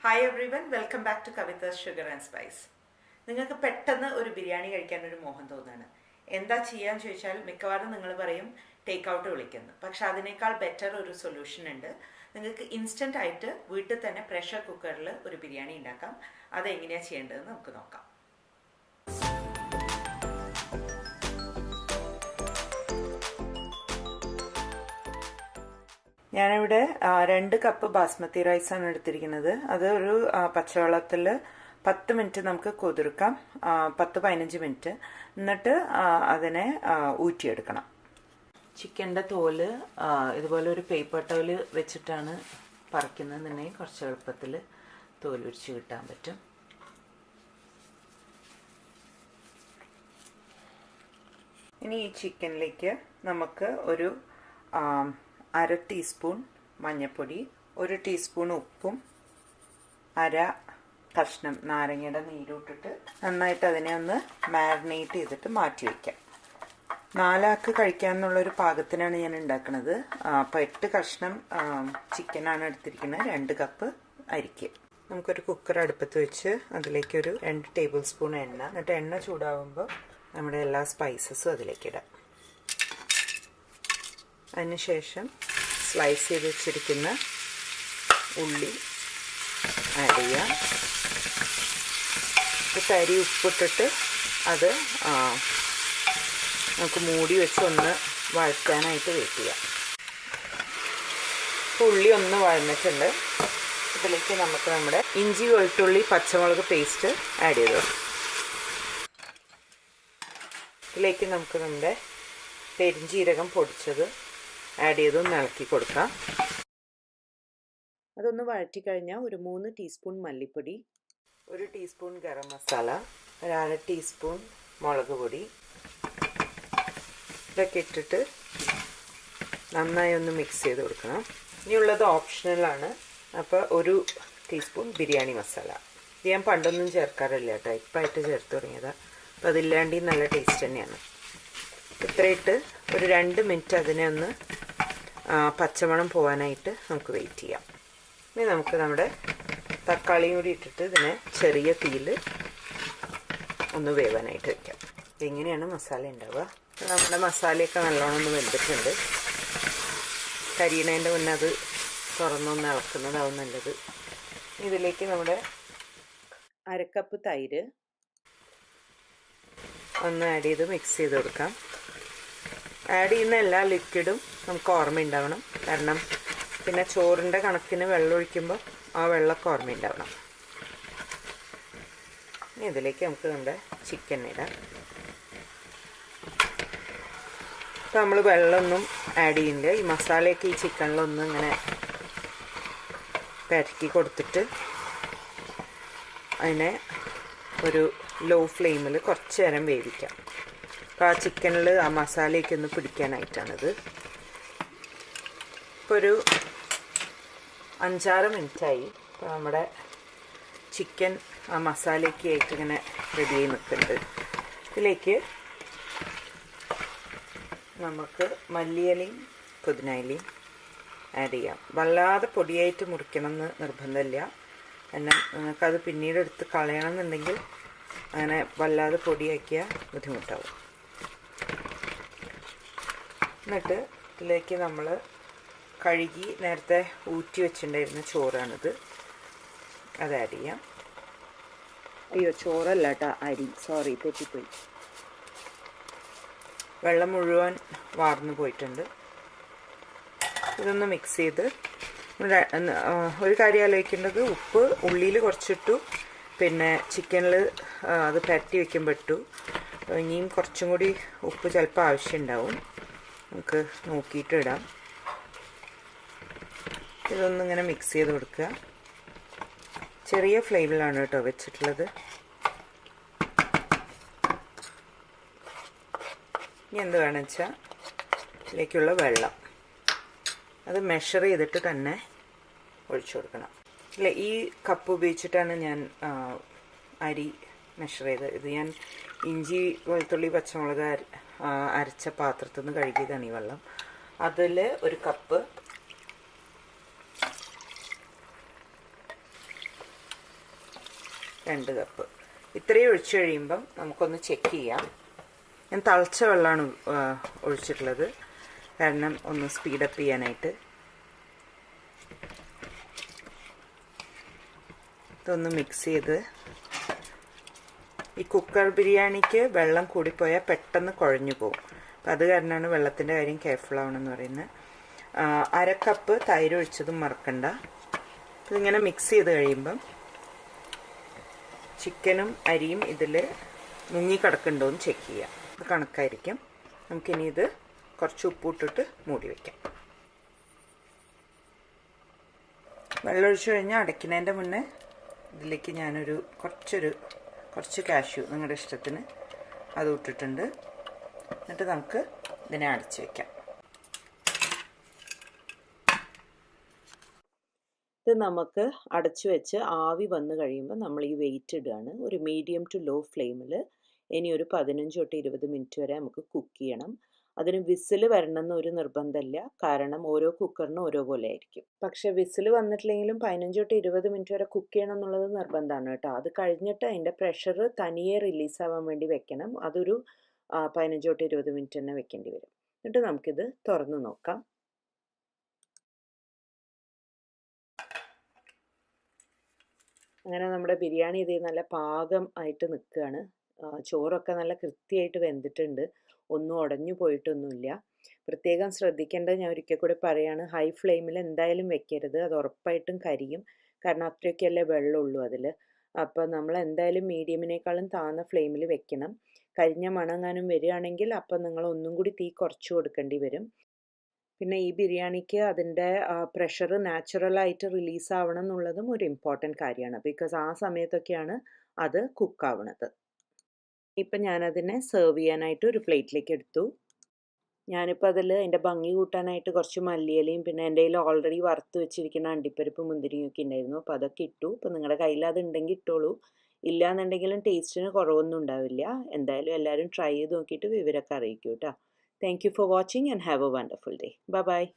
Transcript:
Hi everyone, welcome back to Kavitha's Sugar and Spice. നിങ്ങൾക്ക് പെട്ടെന്ന് ഒരു ബിരിയാണി കഴിക്കാൻ ഒരു മോഹം തോന്നാണ്. എന്താ ചെയ്യാൻ ചോദിച്ചാൽ മിക്കവാറും നിങ്ങൾ പറയും ടേക്ക് ഔട്ട് വിളിക്കുന്നു. പക്ഷെ അതിനേക്കാൾ ബെറ്റർ ഒരു സൊല്യൂഷൻ ഉണ്ട്. നിങ്ങൾക്ക് ഇൻസ്റ്റന്റ് ആയിട്ട് വീട്ടിൽ തന്നെ പ്രഷർ കുക്കറിൽ ഒരു ബിരിയാണി ഉണ്ടാക്കാം. അതെങ്ങനെയാണ് ചെയ്യേണ്ടതെന്ന് നമുക്ക് നോക്കാം. ഞാനിവിടെ 2 കപ്പ് ബാസ്മതി റൈസാണ് എടുത്തിരിക്കുന്നത്. അത് ഒരു പച്ചവെള്ളത്തിൽ 10 മിനിറ്റ് നമുക്ക് കുതിർക്കാം, 10-15 മിനിറ്റ്. എന്നിട്ട് അതിനെ ഊറ്റിയെടുക്കണം. ചിക്കൻ്റെ തോല് ഇതുപോലെ ഒരു പേപ്പർ ടവൽ വെച്ചിട്ടാണ് പറിക്കുന്നതെന്നുണ്ടെങ്കിൽ കുറച്ച് എളുപ്പത്തിൽ തോല് ഉരിച്ച് കിട്ടാൻ പറ്റും. ഇനി ഈ ചിക്കനിലേക്ക് നമുക്ക് ഒരു 1/2 ടീസ്പൂൺ മഞ്ഞൾപ്പൊടി, 1 ടീസ്പൂൺ ഉപ്പും 1/2 കഷ്ണം നാരങ്ങയുടെ നീരൂട്ടിട്ട് നന്നായിട്ട് അതിനെ ഒന്ന് മാരിനേറ്റ് ചെയ്തിട്ട് മാറ്റി വയ്ക്കാം. 4 ആൾക്ക് കഴിക്കാമെന്നുള്ളൊരു പാകത്തിനാണ് ഞാൻ ഉണ്ടാക്കുന്നത്. അപ്പോൾ 8 കഷ്ണം ചിക്കനാണ് എടുത്തിരിക്കുന്നത്, 2 കപ്പ് അരിക്ക്. നമുക്കൊരു കുക്കർ അടുപ്പത്ത് വെച്ച് അതിലേക്കൊരു 2 ടേബിൾ സ്പൂൺ എണ്ണ, എന്നിട്ട് എണ്ണ ചൂടാവുമ്പോൾ നമ്മുടെ എല്ലാ സ്പൈസസും അതിലേക്കിടാം. അതിനുശേഷം സ്ലൈസ് ചെയ്ത് വെച്ചിരിക്കുന്ന ഉള്ളി ആഡ് ചെയ്യാം. തരി ഉപ്പിട്ടിട്ട് അത് നമുക്ക് മൂടി വെച്ച് ഒന്ന് വഴറ്റാനായിട്ട് വെയിറ്റ് ചെയ്യാം. ഉള്ളി ഒന്ന് വഴന്നിട്ടുണ്ട്. ഇതിലേക്ക് നമുക്ക് നമ്മുടെ ഇഞ്ചി വെളുത്തുള്ളി പച്ചമുളക് പേസ്റ്റ് ആഡ് ചെയ്തു. ഇതിലേക്ക് നമുക്ക് നമ്മുടെ പെരിഞ്ജീരകം പൊടിച്ചത് ആഡ് ചെയ്ത് ഒന്ന് ഇളക്കി കൊടുക്കാം. അതൊന്ന് വഴറ്റി കഴിഞ്ഞാൽ ഒരു 3 ടീസ്പൂൺ മല്ലിപ്പൊടി, 1 ടീസ്പൂൺ ഗരം മസാല, 1/2 ടീസ്പൂൺ മുളക് പൊടി ഇതൊക്കെ ഇട്ടിട്ട് നന്നായി ഒന്ന് മിക്സ് ചെയ്ത് കൊടുക്കണം. ഇനിയുള്ളത് ഓപ്ഷണലാണ്. അപ്പോൾ 1 ടീസ്പൂൺ ബിരിയാണി മസാല. ഇത് ഞാൻ പണ്ടൊന്നും ചേർക്കാറില്ല കേട്ടോ, ഇപ്പായിട്ട് ചേർത്ത് തുടങ്ങിയതാണ്. അപ്പോൾ അതില്ലാണ്ട് നല്ല ടേസ്റ്റ് തന്നെയാണ്. ഇത്രയിട്ട് ഒരു 2 മിനിറ്റ് അതിനെ ഒന്ന് പച്ചമണം പോകാനായിട്ട് നമുക്ക് വെയിറ്റ് ചെയ്യാം. ഇനി നമുക്ക് നമ്മുടെ തക്കാളിയും കൂടി ഇട്ടിട്ട് ഇതിനെ ചെറിയ തീയിൽ ഒന്ന് വേവാനായിട്ട് വയ്ക്കാം. ഇങ്ങനെയാണ് മസാല ഉണ്ടാവുക. നമ്മുടെ മസാലയൊക്കെ നല്ലോണം ഒന്ന് വെന്തിട്ടുണ്ട്. കരിയണേൻ്റെ മുന്നേ അത് തുറന്നൊന്ന് ഇളക്കുന്നതാവും നല്ലത്. ഇതിലേക്ക് നമ്മുടെ 1/2 കപ്പ് തൈര് ഒന്ന് ആഡ് ചെയ്ത് മിക്സ് ചെയ്ത് കൊടുക്കാം. ആഡ് ചെയ്യുന്ന എല്ലാ ലിക്വിഡും നമുക്ക് ഓർമ്മയുണ്ടാവണം, കാരണം പിന്നെ ചോറിൻ്റെ കണക്കിന് വെള്ളം ഒഴിക്കുമ്പോൾ ആ വെള്ളമൊക്കെ ഓർമ്മയുണ്ടാവണം. ഇനി ഇതിലേക്ക് നമുക്ക് നമ്മുടെ ചിക്കൻ ഇടാം. അപ്പോൾ നമ്മൾ വെള്ളമൊന്നും ആഡ് ചെയ്യുന്നില്ല. ഈ മസാലയൊക്കെ ഈ ചിക്കനിലൊന്നും ഇങ്ങനെ പരക്കി കൊടുത്തിട്ട് അതിനെ ഒരു ലോ ഫ്ലെയിമിൽ കുറച്ച് നേരം വേവിക്കാം. അപ്പോൾ ആ ചിക്കനിൽ ആ മസാലയൊക്കെ ഒന്ന് പിടിക്കാനായിട്ടാണിത്. ഇപ്പോൾ ഒരു 5-6 മിനിറ്റായി. ഇപ്പോൾ നമ്മുടെ ചിക്കൻ ആ മസാലയൊക്കെ ആയിട്ട് ഇങ്ങനെ റെഡിയായി നിൽക്കുന്നുണ്ട്. ഇതിലേക്ക് നമുക്ക് മല്ലിയിലയും പുതിനയിലയും ആഡ് ചെയ്യാം. വല്ലാതെ പൊടിയായിട്ട് മുറിക്കണം എന്ന് നിർബന്ധമില്ല. എന്നാൽ നിങ്ങൾക്കത് പിന്നീട് എടുത്ത് കളയണം എന്നുണ്ടെങ്കിൽ അങ്ങനെ വല്ലാതെ പൊടിയാക്കിയാൽ ബുദ്ധിമുട്ടാവും. എന്നിട്ട് ഇതിലേക്ക് നമ്മൾ കഴുകി നേരത്തെ ഊറ്റി വെച്ചിട്ടുണ്ടായിരുന്ന ചോറാണിത്, അത് ആഡ് ചെയ്യാം. അയ്യോ, ചോറല്ല കേട്ടോ, അരി, സോറി, തെറ്റിപ്പോയി. വെള്ളം മുഴുവൻ വാർന്നു പോയിട്ടുണ്ട്. ഇതൊന്ന് മിക്സ് ചെയ്ത് ഒരു കാര്യം ആലോചിക്കേണ്ടത്, ഉപ്പ് ഉള്ളിയിൽ കുറച്ചിട്ടു, പിന്നെ ചിക്കനിൽ അത് പരട്ടി വയ്ക്കുമ്പോൾ ഇട്ടു. ഇനിയും കുറച്ചും കൂടി ഉപ്പ് ചിലപ്പോൾ ആവശ്യമുണ്ടാവും, നമുക്ക് നോക്കിയിട്ട് ഇടാം. ഇതൊന്നിങ്ങനെ മിക്സ് ചെയ്ത് കൊടുക്കുക. ചെറിയ ഫ്ലെയിമിലാണ് കേട്ടോ വെച്ചിട്ടുള്ളത്. ഇനി എന്ത് വേണമെന്ന് വെച്ചാൽ ഇതിലേക്കുള്ള വെള്ളം അത് മെഷർ ചെയ്തിട്ട് തന്നെ ഒഴിച്ചു കൊടുക്കണം. ഇല്ല, ഈ കപ്പ് ഉപയോഗിച്ചിട്ടാണ് ഞാൻ അരി മെഷർ ചെയ്തത്. ഇത് ഞാൻ ഇഞ്ചി വെളുത്തുള്ളി പച്ചമുളക് അരച്ച പാത്രത്തിൽ നിന്ന് കഴുകിയതാണ് ഈ വെള്ളം. അതിൽ 1 കപ്പ് 2 കപ്പ്. ഇത്രയും ഒഴിച്ചു കഴിയുമ്പം നമുക്കൊന്ന് ചെക്ക് ചെയ്യാം. ഞാൻ തിളച്ച വെള്ളമാണ് ഒഴിച്ചിട്ടുള്ളത്, കാരണം ഒന്ന് സ്പീഡപ്പ് ചെയ്യാനായിട്ട്. ഇതൊന്ന് മിക്സ് ചെയ്ത്, ഈ കുക്കർ ബിരിയാണിക്ക് വെള്ളം കൂടിപ്പോയാൽ പെട്ടെന്ന് കുഴഞ്ഞു പോകും. അപ്പം അത് കാരണമാണ് വെള്ളത്തിൻ്റെ കാര്യം കെയർഫുൾ ആവണമെന്ന് പറയുന്നത്. 1/2 കപ്പ് തൈര് ഒഴിച്ചതും മറക്കണ്ട. ഇതിങ്ങനെ മിക്സ് ചെയ്ത് കഴിയുമ്പം ചിക്കനും അരിയും ഇതിൽ മുങ്ങിക്കിടക്കുന്നുണ്ടോ എന്ന് ചെക്ക് ചെയ്യാം. ഇത് കണക്കായിരിക്കും. നമുക്കിനി ഇത് കുറച്ച് ഉപ്പിട്ടിട്ട് മൂടി വയ്ക്കാം. വെള്ളം ഒഴിച്ചു കഴിഞ്ഞാൽ അടയ്ക്കുന്നതിൻ്റെ മുന്നേ ഇതിലേക്ക് ഞാനൊരു കുറച്ച് കാഷ്യൂ നിങ്ങളുടെ ഇഷ്ടത്തിന് അത് ഇട്ടിട്ടുണ്ട്. എന്നിട്ട് നമുക്ക് ഇതിനെ അടച്ച് വയ്ക്കാം. ഇത് നമുക്ക് അടച്ചു വെച്ച് ആവി വന്നു കഴിയുമ്പോൾ നമ്മൾ ഈ വെയിറ്റ് ഇടുകയാണ്. ഒരു മീഡിയം ടു ലോ ഫ്ലെയിമിൽ ഇനി ഒരു 15 തൊട്ട് 20 മിനിറ്റ് വരെ നമുക്ക് കുക്ക് ചെയ്യണം. അതിന് വിസിൽ വരണമെന്ന് ഒരു നിർബന്ധമില്ല, കാരണം ഓരോ കുക്കറിനും ഓരോ പോലെ ആയിരിക്കും. പക്ഷേ വിസിൽ വന്നിട്ടില്ലെങ്കിലും 15 തൊട്ട് 20 മിനിറ്റ് വരെ കുക്ക് ചെയ്യണം എന്നുള്ളത് നിർബന്ധമാണ് കേട്ടോ. അത് കഴിഞ്ഞിട്ട് അതിൻ്റെ പ്രഷർ തനിയെ റിലീസാവാൻ വേണ്ടി വെക്കണം. അതൊരു 15 തൊട്ട് 20 മിനിറ്റ് തന്നെ വെക്കേണ്ടി വരും. എന്നിട്ട് നമുക്കിത് തുറന്ന് നോക്കാം. അങ്ങനെ നമ്മുടെ ബിരിയാണി ഇത് നല്ല പാകം ആയിട്ട് നിൽക്കുകയാണ്. ചോറൊക്കെ നല്ല കൃത്യമായിട്ട് വെന്തിട്ടുണ്ട്, ഒന്നും ഉടഞ്ഞു പോയിട്ടൊന്നുമില്ല. പ്രത്യേകം ശ്രദ്ധിക്കേണ്ടത് ഞാൻ ഒരിക്കൽ കൂടി പറയുകയാണ്, ഹൈ ഫ്ലെയിമിൽ എന്തായാലും വെക്കരുത്, അത് ഉറപ്പായിട്ടും കരിയും. കാരണം അത്രയൊക്കെയല്ലേ വെള്ളമുള്ളൂ അതിൽ. അപ്പോൾ നമ്മൾ എന്തായാലും മീഡിയമിനേക്കാളും താഴ്ന്ന ഫ്ലെയിമിൽ വെക്കണം. കരിഞ്ഞ മണങ്ങാനും വരികയാണെങ്കിൽ അപ്പം നിങ്ങൾ ഒന്നും കൂടി തീ കുറച്ച് കൊടുക്കേണ്ടി വരും. പിന്നെ ഈ ബിരിയാണിക്ക് അതിൻ്റെ പ്രഷർ നാച്ചുറലായിട്ട് റിലീസ് ആവണം എന്നുള്ളതും ഒരു ഇമ്പോർട്ടൻറ്റ് കാര്യമാണ്. ബിക്കോസ് ആ സമയത്തൊക്കെയാണ് അത് കുക്കാവണത്. ഇപ്പം ഞാനതിനെ സെർവ് ചെയ്യാനായിട്ട് ഒരു പ്ലേറ്റിലേക്ക് എടുത്തു. ഞാനിപ്പോൾ അതിൽ അതിൻ്റെ ഭംഗി കൂട്ടാനായിട്ട് കുറച്ച് മല്ലിയിലയും പിന്നെ എൻ്റെ കയ്യിൽ ഓൾറെഡി വറുത്ത് വെച്ചിരിക്കുന്ന അണ്ടിപ്പരിപ്പ് മുന്തിരിങ്ങയൊക്കെ ഉണ്ടായിരുന്നു. അപ്പോൾ അതൊക്കെ ഇട്ടു. അപ്പോൾ നിങ്ങളുടെ കയ്യിൽ അതുണ്ടെങ്കിൽ ഇട്ടോളൂ, ഇല്ലാന്നുണ്ടെങ്കിലും ടേസ്റ്റിന് കുറവൊന്നും ഉണ്ടാവില്ല. എന്തായാലും എല്ലാവരും ട്രൈ ചെയ്ത് നോക്കിയിട്ട് വിവരമൊക്കെ അറിയിക്കൂ കേട്ടോ. Thank you for watching and have a wonderful day. Bye bye.